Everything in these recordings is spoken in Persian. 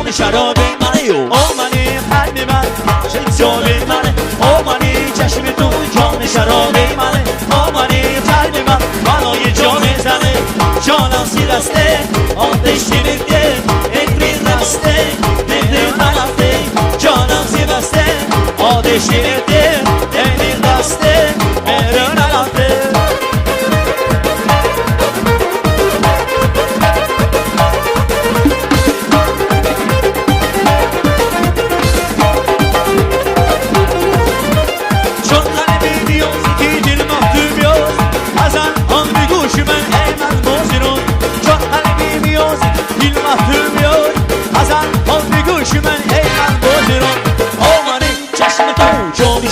جام شراب منه او منی قلب من جام منه او منی چشم تو جام شراب منه او منی قلب من منای جام زنه جانم سیرسته آتش گرفته اتری رسته مهر نرفته جانم سیرسته آتش گرفته اتری رسته مهر نرفته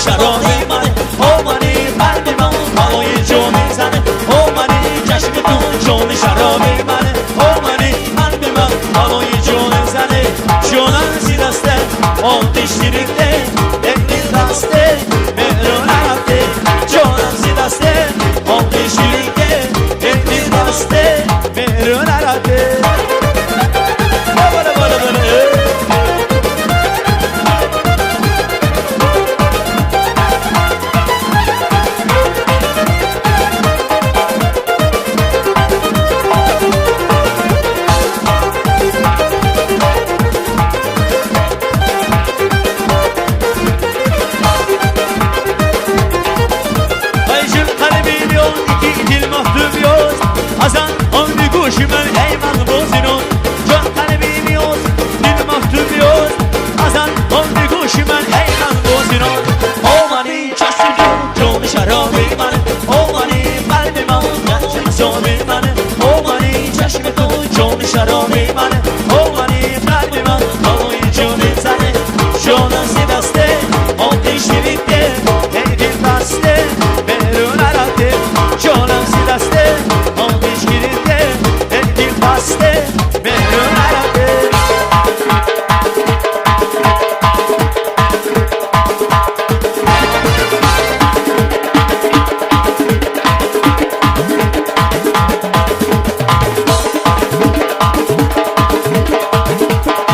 شراب منه او منی قلب من هوای جام زنه او منی چشم تو جام شراب منه او منی قلب من هوای جام زنه جانم زیر دسته آتش گرفته